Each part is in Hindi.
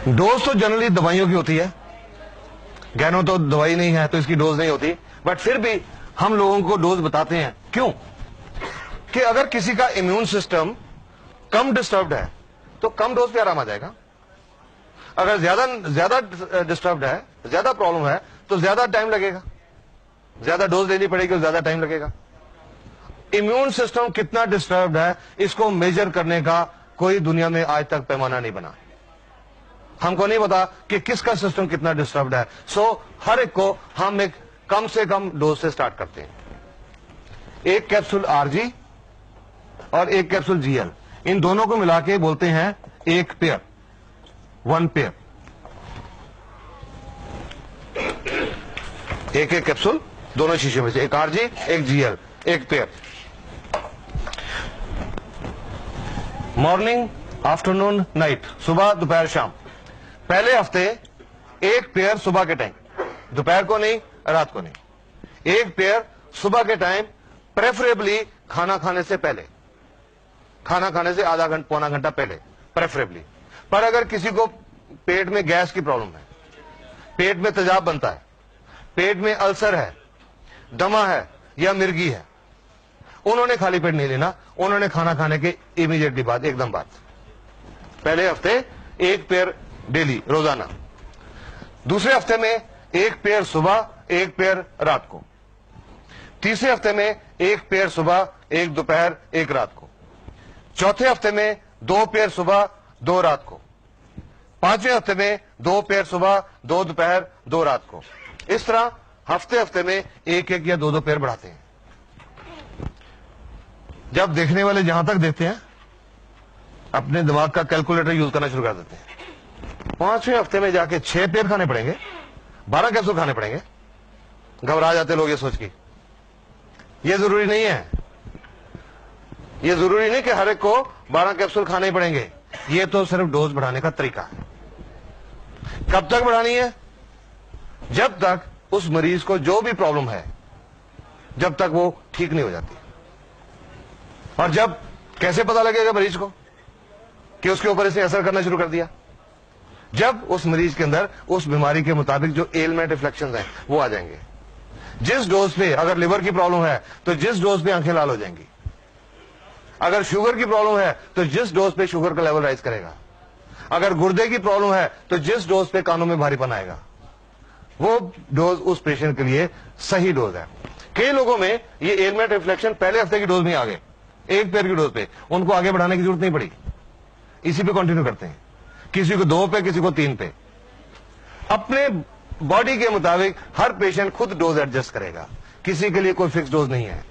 डोज तो जनरली दवाइयों की होती है, गैनो तो दवाई नहीं है तो इसकी डोज नहीं होती, बट फिर भी हम लोगों को डोज बताते हैं। क्यों? कि अगर किसी का इम्यून सिस्टम कम डिस्टर्ब्ड है तो कम डोज पे आराम आ जाएगा, अगर ज्यादा डिस्टर्ब्ड है, ज्यादा प्रॉब्लम है तो ज्यादा टाइम लगेगा, ज्यादा डोज लेनी पड़ेगी और ज्यादा टाइम लगेगा। इम्यून सिस्टम कितना डिस्टर्ब्ड है इसको मेजर करने का कोई दुनिया में आज तक पैमाना नहीं बना। हमको नहीं पता कि किसका सिस्टम कितना डिस्टर्ब्ड है, सो हर एक को हम एक कम से कम डोज से स्टार्ट करते हैं। एक कैप्सूल आरजी और एक कैप्सूल जीएल, इन दोनों को मिला के बोलते हैं एक पेयर, वन पेयर। एक एक कैप्सूल दोनों शीशे में से, एक आरजी एक जीएल, एक पेयर। मॉर्निंग, आफ्टरनून, नाइट, सुबह दोपहर शाम। पहले हफ्ते एक पेयर सुबह के टाइम, दोपहर को नहीं, रात को नहीं। एक पेयर सुबह के टाइम, प्रेफरेबली खाना खाने से पहले, खाना खाने से आधा घंटा पौना घंटा पहले प्रेफरेबली। पर अगर किसी को पेट में गैस की प्रॉब्लम है, पेट में तेजाब बनता है, पेट में अल्सर है, दमा है या मिर्गी है, उन्होंने खाली पेट नहीं लेना, उन्होंने खाना खाने के इमीडिएटली बाद, एकदम बाद। पहले हफ्ते एक पेयर डेली, रोजाना। दूसरे हफ्ते में एक पेयर सुबह, एक पेयर रात को। तीसरे हफ्ते में एक पेयर सुबह, एक दोपहर, एक रात को। चौथे हफ्ते में दो पेयर सुबह, दो रात को। पांचवें हफ्ते में दो पेयर सुबह, दो दोपहर, दो रात को। इस तरह हफ्ते हफ्ते में एक एक या दो दो पेयर बढ़ाते हैं। जब देखने वाले जहां तक देखते हैं अपने दिमाग का कैलकुलेटर यूज करना शुरू कर देते हैं। पांचवें हफ्ते में जाके 6 पेयर खाने पड़ेंगे, 12 कैप्सूल खाने पड़ेंगे। घबरा जाते लोग ये सोच के। ये जरूरी नहीं है, ये जरूरी नहीं कि हर एक को 12 कैप्सूल खाने ही पड़ेंगे। ये तो सिर्फ डोज बढ़ाने का तरीका है। कब तक बढ़ानी है? जब तक उस मरीज को जो भी प्रॉब्लम है, जब तक वो ठीक नहीं हो जाती। और जब कैसे पता लगेगा मरीज को कि उसके ऊपर इसने असर करना शुरू कर दिया? जब उस मरीज के अंदर उस बीमारी के मुताबिक जो एलमेंट रिफ्लेक्शंस हैं वो आ जाएंगे। जिस डोज पे, अगर लिवर की प्रॉब्लम है तो जिस डोज पे आंखें लाल हो जाएंगी, अगर शुगर की प्रॉब्लम है तो जिस डोज पे शुगर का लेवल राइज करेगा, अगर गुर्दे की प्रॉब्लम है तो जिस डोज पे कानों में भारीपन आएगा, वो डोज उस पेशेंट के लिए सही डोज है। कई लोगों में ये एलमेंट रिफ्लेक्शन पहले हफ्ते की डोज में आ गए, एक पेयर की डोज पे, उनको आगे बढ़ाने की जरूरत नहीं पड़ी, इसी पे कंटिन्यू करते हैं। किसी को 2 पे, किसी को 3 पे। अपने बॉडी के मुताबिक हर पेशेंट खुद डोज एडजस्ट करेगा, किसी के लिए कोई फिक्स डोज नहीं है।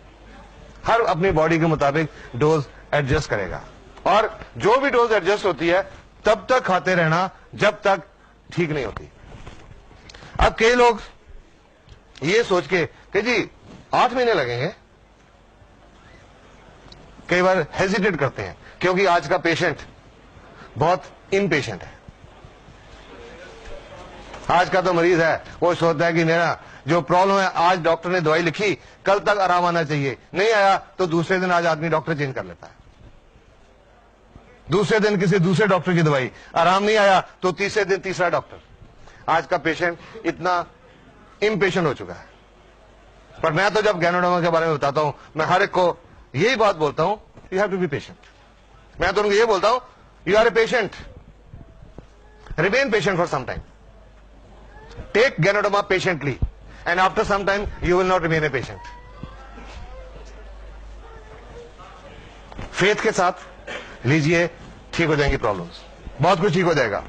हर अपनी बॉडी के मुताबिक डोज एडजस्ट करेगा, और जो भी डोज एडजस्ट होती है तब तक खाते रहना जब तक ठीक नहीं होती। अब कई लोग ये सोच के कि जी 8 महीने लगेंगे, कई बार हेजिटेट करते हैं, क्योंकि आज का पेशेंट बहुत इम्पेशेंट है। आज का तो मरीज है, वो सोचता है कि मेरा जो प्रॉब्लम है, आज डॉक्टर ने दवाई लिखी, कल तक आराम आना चाहिए, नहीं आया तो दूसरे दिन आज आदमी डॉक्टर चेंज कर लेता है। दूसरे दिन किसी दूसरे डॉक्टर की दवाई, आराम नहीं आया तो तीसरे दिन तीसरा डॉक्टर। आज का पेशेंट इतना इम्पेशेंट हो चुका है। पर मैं तो जब गैनोडर्मा के बारे में बताता हूं, मैं हर एक को यही बात बोलता हूं, you have to be patient. मैं तो उनको ये बोलता हूं, you are a patient, remain patient for some time, take Ganoderma patiently, and after some time you will not remain a patient. Faith के साथ लीजिए, ठीक हो जाएंगी प्रॉब्लम्स, बहुत कुछ ठीक हो जाएगा।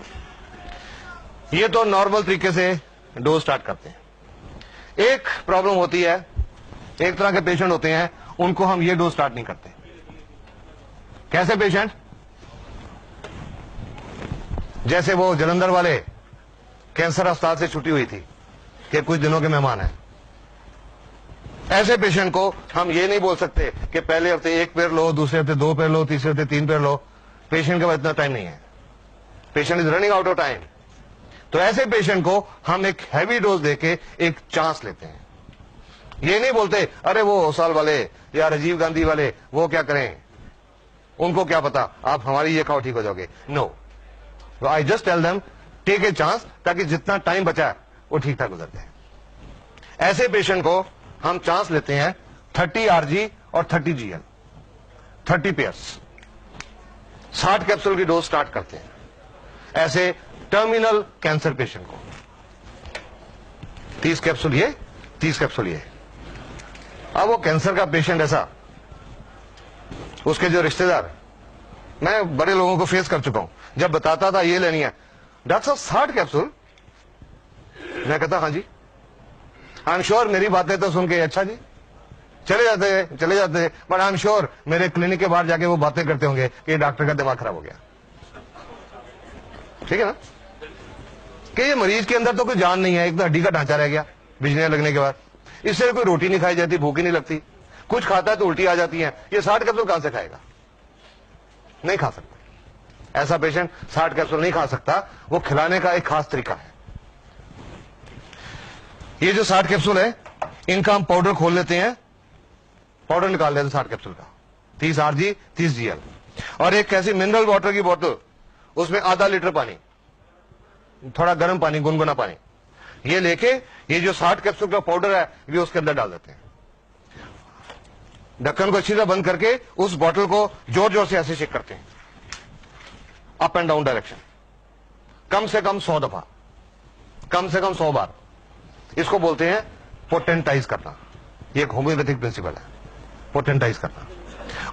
ये तो नॉर्मल तरीके से डोज स्टार्ट करते हैं। एक प्रॉब्लम होती है, एक तरह के पेशेंट होते हैं, उनको हम ये डोज स्टार्ट नहीं करते। कैसे पेशेंट? जैसे वो जलंधर वाले कैंसर अस्पताल से छुट्टी हुई थी कि कुछ दिनों के मेहमान हैं। ऐसे पेशेंट को हम ये नहीं बोल सकते कि पहले हफ्ते 1 पेयर लो, दूसरे हफ्ते 2 पेयर लो, तीसरे हफ्ते 3 पेयर लो। पेशेंट के पास इतना टाइम नहीं है, patient is running out of time. तो ऐसे पेशेंट को हम एक हैवी डोज देके एक चांस लेते हैं। ये नहीं बोलते अरे वो होसाल वाले या राजीव गांधी वाले वो क्या करें, उनको क्या पता, आप हमारी ये खाओ ठीक हो जाओगे। No, I just tell them take a chance, ताकि जितना टाइम बचा है वो ठीक ठाक गुजर जाए। ऐसे पेशेंट को हम चांस लेते हैं 30 RG और 30 GL, 30 पेयर्स, 60 कैप्सूल की डोज स्टार्ट करते हैं ऐसे टर्मिनल कैंसर पेशेंट को। 30 कैप्सूल ये, 30 कैप्सूल ये। अब वो कैंसर का पेशेंट ऐसा, उसके जो रिश्तेदार, मैं बड़े लोगों को फेस कर चुका हूं, जब बताता था ये लेनी है, डॉक्टर साहब 60 कैप्सूल, मैं कहता हाँ जी, आई एम श्योर मेरी बातें तो सुन के अच्छा जी चले जाते, बट आई एम श्योर मेरे क्लिनिक के बाहर जाके वो बातें करते होंगे कि ये डॉक्टर का दिमाग खराब हो गया। ठीक है ना, कि ये मरीज के अंदर तो कोई जान नहीं है, एक तो हड्डी का ढांचा रह गया बिजलियां लगने के बाद, इससे कोई रोटी नहीं खाई जाती, भूख ही नहीं लगती, कुछ खाता है तो उल्टी आ जाती है, ये 60 कैप्सूल कहां से खाएगा? नहीं खा सकता। ऐसा पेशेंट 60 कैप्सूल नहीं खा सकता, वो खिलाने का एक खास तरीका है। ये जो 60 कैप्सूल है, इनका हम पाउडर खोल लेते हैं, पाउडर निकाल लेते हैं 60 कैप्सूल का, 30 RG 30 GL, और एक ऐसी मिनरल वाटर की बोतल, उसमें आधा लीटर पानी, थोड़ा गर्म पानी, गुनगुना पानी, ये लेके ये जो 60 कैप्सूल का पाउडर है ये उसके अंदर डाल देते हैं। ढक्कन को अच्छी तरह बंद करके उस बोतल को जोर जोर से ऐसे शेक करते हैं, अप एंड डाउन डायरेक्शन, कम से कम 100 दफा, कम से कम 100 बार। इसको बोलते हैं पोटेंटाइज करना। ये एक होम्योपैथिक प्रिंसिपल है, पोटेंटाइज करना।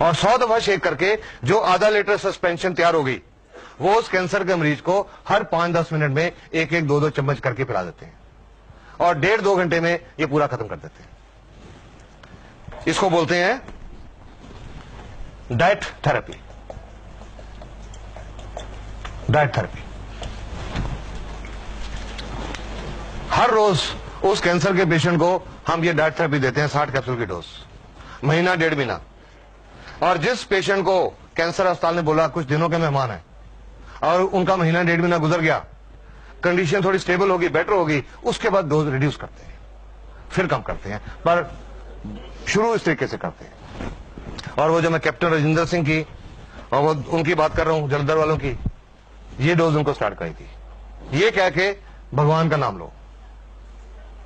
और 100 दफा शेक करके जो आधा लीटर सस्पेंशन तैयार हो गई, वो उस कैंसर के मरीज को हर 5-10 मिनट में एक 2-2 चम्मच करके पिला देते हैं, और 1.5-2 घंटे में ये पूरा खत्म कर देते हैं। इसको बोलते हैं डाइट थेरेपी। डाइट थेरेपी हर रोज उस कैंसर के पेशेंट को हम ये डाइट थेरेपी देते हैं, 60 कैप्सूल की डोज, महीना 1.5 महीना। और जिस पेशेंट को कैंसर अस्पताल ने बोला कुछ दिनों के मेहमान है और उनका महीना 1.5 महीना गुजर गया, कंडीशन थोड़ी स्टेबल होगी, बेटर होगी, उसके बाद डोज रिड्यूस करते हैं, फिर कम करते हैं, पर शुरू इस तरीके से करते हैं। और वो जो मैं कैप्टन राजेंद्र सिंह की और वो उनकी बात कर रहा हूं, जलंधर वालों की, ये डोज उनको स्टार्ट करी थी, ये कह के भगवान का नाम लो,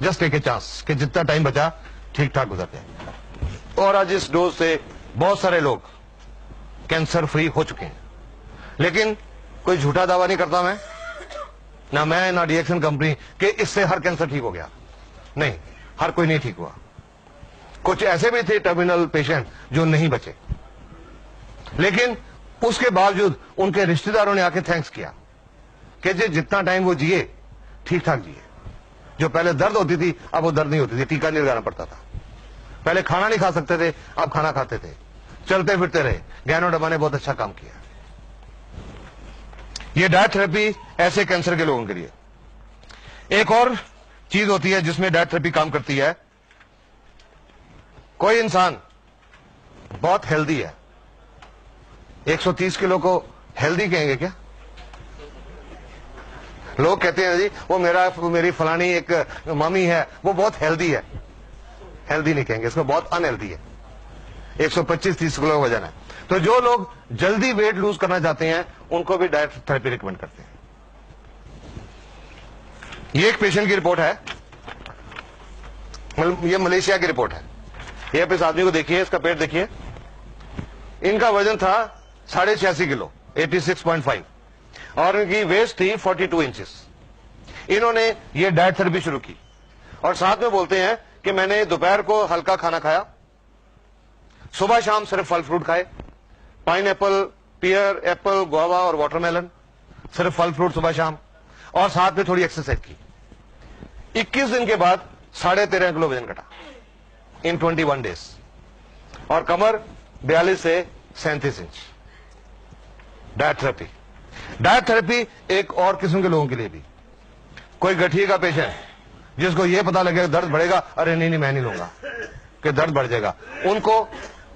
जस्ट टेक ए चांस कि जितना टाइम बचा ठीक ठाक गुजर जाए। और आज इस डोज से बहुत सारे लोग कैंसर फ्री हो चुके हैं। लेकिन कोई झूठा दावा नहीं करता मैं ना डीएक्शन कंपनी कि इससे हर कैंसर ठीक हो गया, नहीं, हर कोई नहीं ठीक हुआ। कुछ ऐसे भी थे टर्मिनल पेशेंट जो नहीं बचे, लेकिन उसके बावजूद उनके रिश्तेदारों ने आके थैंक्स किया कि जितना टाइम वो जिए ठीक ठाक जिए। जो पहले दर्द होती थी अब वो दर्द नहीं होती थी, टीका नहीं लगाना पड़ता था, पहले खाना नहीं खा सकते थे अब खाना खाते थे, चलते फिरते रहे। गैनो डब्बा ने बहुत अच्छा काम किया। ये डाइट थेरेपी ऐसे कैंसर के लोगों के लिए। एक और चीज होती है जिसमें डाइट थेरेपी काम करती है। कोई इंसान बहुत हेल्दी है, 130 किलो को हेल्दी कहेंगे क्या? लोग कहते हैं जी वो मेरी फलानी एक मम्मी है वो बहुत हेल्दी है, हेल्दी नहीं कहेंगे इसको, बहुत अनहेल्दी है, 125-30 किलो वजन है। तो जो लोग जल्दी वेट लूज करना चाहते हैं उनको भी डाइट थेरेपी रिकमेंड करते हैं। ये एक पेशेंट की रिपोर्ट है, ये मलेशिया की रिपोर्ट है। ये आप इस आदमी को देखिए, इसका पेट देखिए, इनका वजन था 86.5 किलो, 86.5, और इनकी वेस्ट थी 42 इंचेस। इन्होंने ये डाइट थेरेपी शुरू की और साथ में बोलते हैं कि मैंने दोपहर को हल्का खाना खाया, सुबह शाम सिर्फ फल फ्रूट खाए, पाइनएप्पल, पियर, एप्पल, गुआवा और वाटरमेलन, सिर्फ फल फ्रूट सुबह शाम, और साथ में थोड़ी एक्सरसाइज की। 21 दिन के बाद 13.5 किलो वजन घटा इन 21 डेज, और कमर 42 से 37 inch. Diet therapy. Diet therapy एक और किस्म के लोगों के लिए भी, कोई गठिए का पेशेंट जिसको यह पता लगेगा दर्द बढ़ेगा, अरे नहीं मैं नहीं लूंगा कि दर्द बढ़ जाएगा, उनको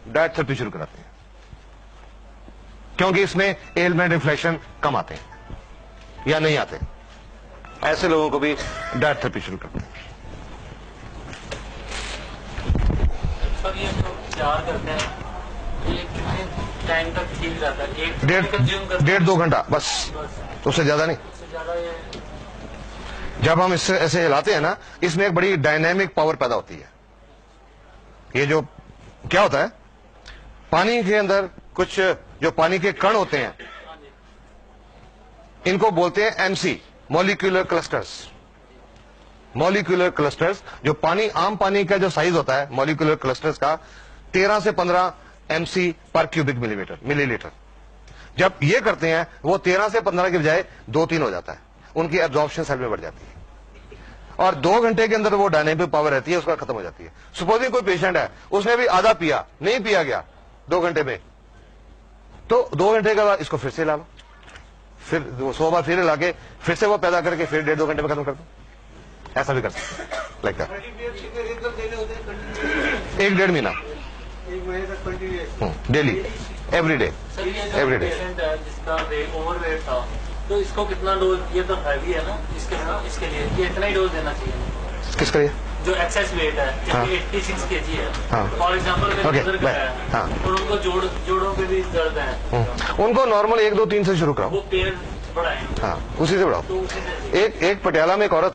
डाइट थेरेपी शुरू कराते हैं, क्योंकि इसमें एलमेंट रिफ्लेक्शन कम आते हैं या नहीं आते। ऐसे लोगों को भी डाइट थेरेपी शुरू करते हैं। ये तो तैयार करते हैं, ये कितने टाइम तक ठीक रहता है? 1.5-2 घंटा बस, उससे ज्यादा नहीं। ज्यादा ये जब हम इससे ऐसे हिलाते हैं ना, इसमें एक बड़ी डायनेमिक पावर पैदा होती है। ये जो क्या होता है, पानी के अंदर कुछ जो पानी के कण होते हैं, इनको बोलते हैं MC, molecular clusters. Molecular clusters, जो पानी, आम पानी का जो साइज होता है मॉलिक्यूलर क्लस्टर्स का 13 से 15 एमसी पर क्यूबिक मिलीलीटर। जब ये करते हैं, वो 13 से 15 के बजाय 2-3 हो जाता है, उनकी एब्जॉर्प्शन सेल में बढ़ जाती है, और 2 घंटे के अंदर वो डायनेमिक पावर रहती है, उसका खत्म हो जाती है। सपोजिंग कोई पेशेंट है, उसने भी आधा पिया, नहीं पिया गया 2 घंटे में, तो 2 घंटे के बाद इसको फिर से ला लो, फिर 100 बार फिर लाके फिर से वो पैदा करके फिर 1.5-2 घंटे में खत्म कर दो। ऐसा भी कर सकते हैं, लाइक दैट। 1-1.5 महीना डेली, एवरी डे, सर ये एवरी जो डे। पेशेंट है जिसका ओवरवेट था, तो इसको कितना डोज, ये तो हैवी है ना, इसके लिए ये इतना ही डोज देना चाहिए किसका ये? जो एक्सेस वेट है, हाँ। 86 kg है, हाँ। फॉर एग्जाम्पल Okay, उधर का है, हाँ। और उनको जोड़ों पे भी दर्द है, उनको नॉर्मल 1-2-3 से शुरू कराओ। वो पेड़ बढ़ाए, हाँ, उसी से बढ़ाओ। तो उसी से एक पटियाला में एक औरत